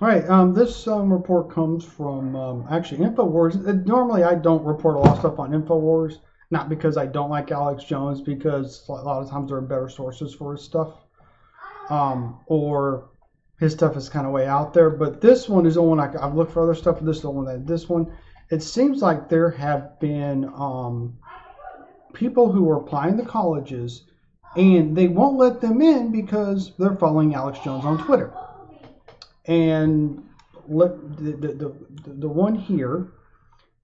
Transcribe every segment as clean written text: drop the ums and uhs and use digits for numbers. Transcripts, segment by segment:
All right, this report comes from actually InfoWars. Normally, I don't report a lot of stuff on InfoWars, not because I don't like Alex Jones, because a lot of times there are better sources for his stuff, or his stuff is kind of way out there. But this one is the one I've looked for other stuff, but this is the one that this one. It seems like there have been people who are applying to colleges, and they won't let them in because they're following Alex Jones on Twitter. And the one here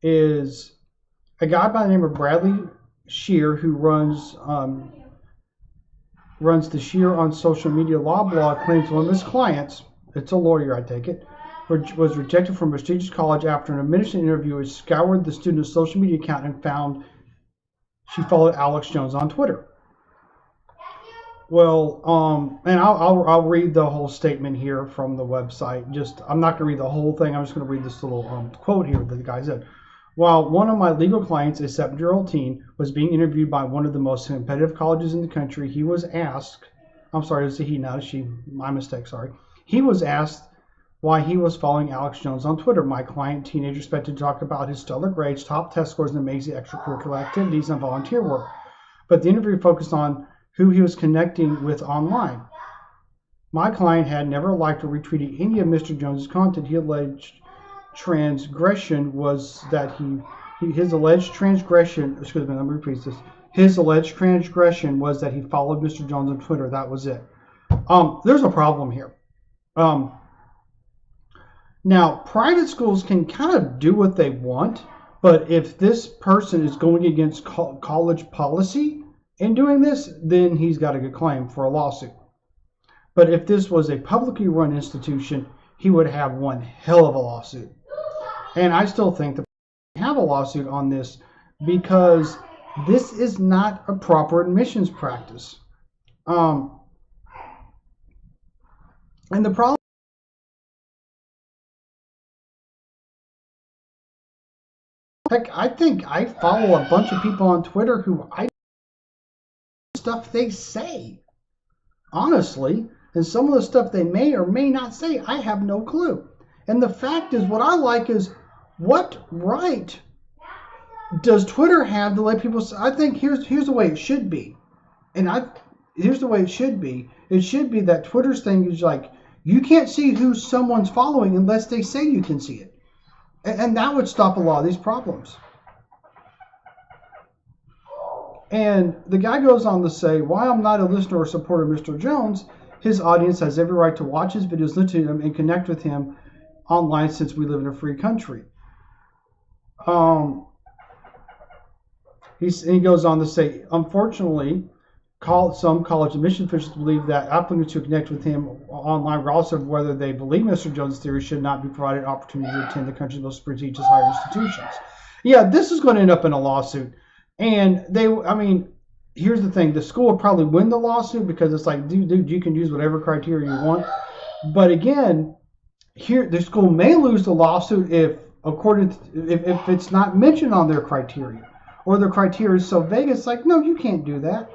is a guy by the name of Bradley Shear, who runs the Shear on Social Media Law blog, claims one of his clients, it's a lawyer I take it, was rejected from a prestigious college after an admission interviewer scoured the student's social media account and found she followed Alex Jones on Twitter. Well, and I'll read the whole statement here from the website. I'm not going to read the whole thing. I'm just going to read this little quote here that the guy said. While one of my legal clients, a 7-year-old teen, was being interviewed by one of the most competitive colleges in the country, he was asked, I'm sorry, it's a he, not a she, my mistake, sorry. He was asked why he was following Alex Jones on Twitter. My client, teenager, expected to talk about his stellar grades, top test scores, and amazing extracurricular activities and volunteer work. But the interview focused on who he was connecting with online. My client had never liked or retweeted any of Mr. Jones's content. He alleged transgression was that his alleged transgression, excuse me, let me repeat this. His alleged transgression was that he followed Mr. Jones on Twitter. That was it. There's a problem here. Now, private schools can kind of do what they want, but if this person is going against college policy in doing this, then he's got a good claim for a lawsuit. But if this was a publicly run institution, he would have one hell of a lawsuit. And I still think that we have a lawsuit on this because this is not a proper admissions practice. And the problem, heck, I think I follow a bunch of people on Twitter who stuff they say, honestly, and some of the stuff they may or may not say, I have no clue. And the fact is, what I like is, what right does Twitter have to let people say? I think here's the way it should be, and here's the way it should be. It should be that Twitter's thing is like, you can't see who someone's following unless they say you can see it, and that would stop a lot of these problems. And the guy goes on to say, while I'm not a listener or supporter of Mr. Jones, his audience has every right to watch his videos, listen to him, and connect with him online since we live in a free country. He goes on to say, unfortunately, some college admission officials believe that applicants who connect with him online, regardless of whether they believe Mr. Jones' theory, should not be provided an opportunity to attend the country's most prestigious higher institutions. Yeah, this is going to end up in a lawsuit. And here's the thing. The school would probably win the lawsuit because it's like, dude, you can use whatever criteria you want. But again, here the school may lose the lawsuit if it's not mentioned on their criteria, or their criteria is so vague. It's like, no, you can't do that.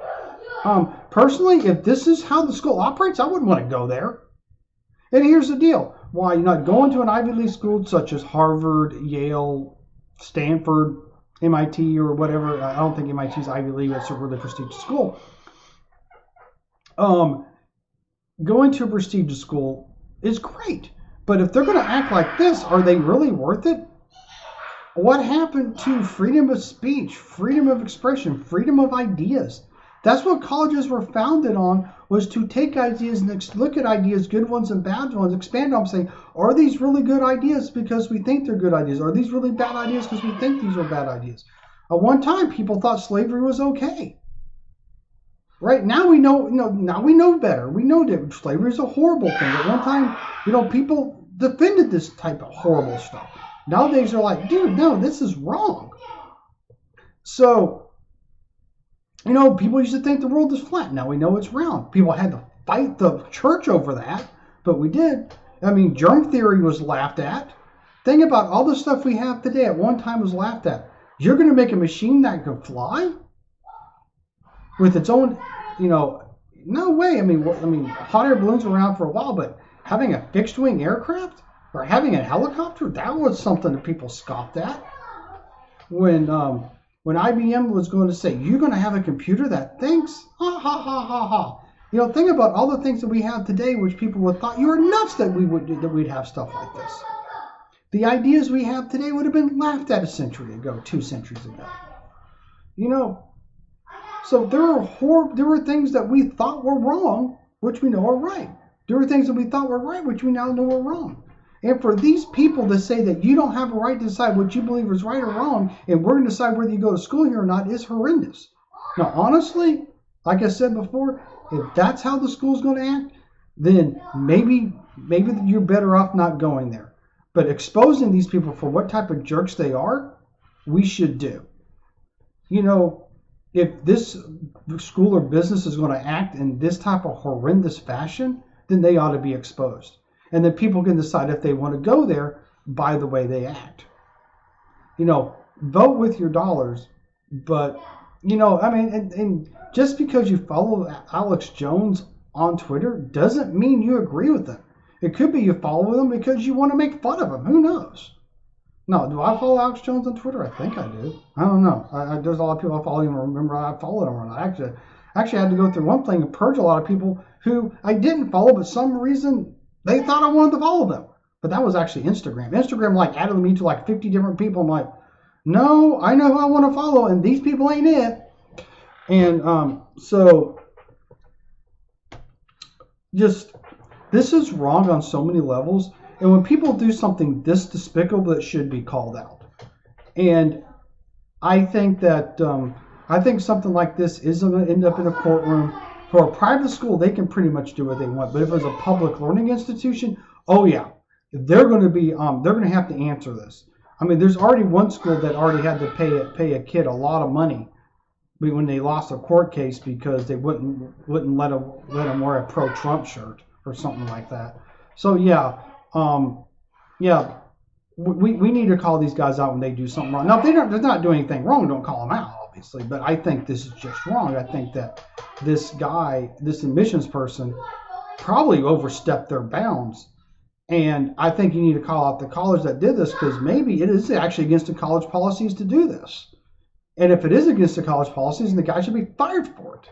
Personally, if this is how the school operates, I wouldn't want to go there. And here's the deal. Why you're not going to an Ivy League school such as Harvard, Yale, Stanford, MIT, or whatever. I don't think MIT is Ivy League. That's a really prestigious school. Going to a prestigious school is great. But if they're going to act like this, are they really worth it? What happened to freedom of speech, freedom of expression, freedom of ideas? That's what colleges were founded on, was to take ideas and look at ideas, good ones and bad ones, expand on them, saying, are these really good ideas because we think they're good ideas? Are these really bad ideas because we think these are bad ideas? At one time, people thought slavery was okay. Right now we know, now we know better. We know that slavery is a horrible thing. At one time, people defended this type of horrible stuff. Nowadays, they're like, dude, no, this is wrong. So, people used to think the world is flat. Now we know it's round. People had to fight the church over that, but we did. Germ theory was laughed at. Think about all the stuff we have today at one time was laughed at. You're going to make a machine that can fly with its own, no way. Hot air balloons were around for a while, but having a fixed wing aircraft? Or having a helicopter, that was something that people scoffed at. When IBM was going to say, you're going to have a computer that thinks, ha ha ha ha ha. You know, think about all the things that we have today, which people would thought you were nuts that we'd have stuff like this. The ideas we have today would have been laughed at a century ago, 2 centuries ago. You know, so there were things that we thought were wrong, which we know are right. There were things that we thought were right, which we now know are wrong. And for these people to say that you don't have a right to decide what you believe is right or wrong, and we're going to decide whether you go to school here or not, is horrendous. Now, honestly, like I said before, if that's how the school's going to act, then maybe you're better off not going there. But exposing these people for what type of jerks they are, we should do. You know, if this school or business is going to act in this type of horrendous fashion, then they ought to be exposed. And then people can decide if they want to go there by the way they act. You know, vote with your dollars, but, you know, I mean, and just because you follow Alex Jones on Twitter doesn't mean you agree with him. It could be you follow him because you want to make fun of him. Who knows? No, do I follow Alex Jones on Twitter? I think I do. I don't know. There's a lot of people I follow him. Remember, I followed him. I actually had to go through one thing and purge a lot of people who I didn't follow, but some reason they thought I wanted to follow them. But that was actually Instagram. Instagram like added me to like 50 different people. I'm like, no, I know who I want to follow, and these people ain't it. And so just this is wrong on so many levels. And when people do something this despicable, it should be called out. And I think that something like this is going to end up in a courtroom. For a private school, they can pretty much do what they want. But if it's a public learning institution, oh yeah, they're going to have to answer this. I mean, there's already one school that already had to pay a kid a lot of money when they lost a court case because they wouldn't let him wear a pro-Trump shirt or something like that. So yeah, we need to call these guys out when they do something wrong. Now, if they're not doing anything wrong, don't call them out, obviously. But I think this is just wrong. I think that this guy, this admissions person, probably overstepped their bounds. And I think you need to call out the college that did this because maybe it is actually against the college policies to do this. And if it is against the college policies, then the guy should be fired for it.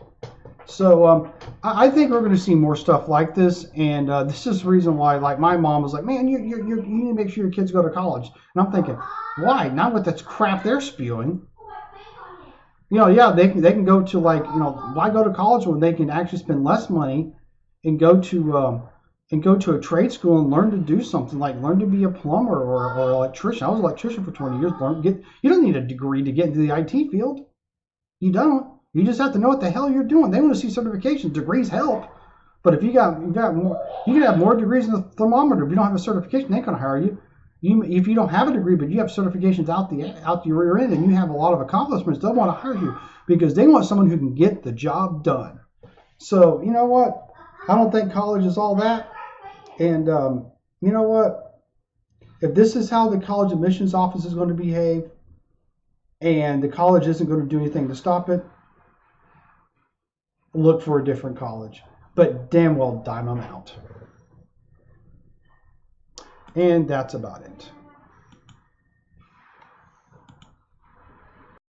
So I think we're going to see more stuff like this, and this is the reason why, like, my mom was like, man, you need to make sure your kids go to college. And I'm thinking, why? Not with this crap they're spewing. You know, yeah, they can go to, like, you know, why go to college when they can actually spend less money and go to a trade school and learn to do something, like learn to be a plumber or an electrician. I was an electrician for 20 years. You don't need a degree to get into the IT field. You don't. You just have to know what the hell you're doing. They want to see certifications. Degrees help, but if you got more, you can have more degrees than the thermometer. If you don't have a certification, they ain't gonna hire you. If you don't have a degree, but you have certifications out the rear end, and you have a lot of accomplishments, they'll want to hire you because they want someone who can get the job done. So you know what? I don't think college is all that. And you know what? If this is how the college admissions office is going to behave, and the college isn't going to do anything to stop it, look for a different college. But damn well dime them out. And that's about it.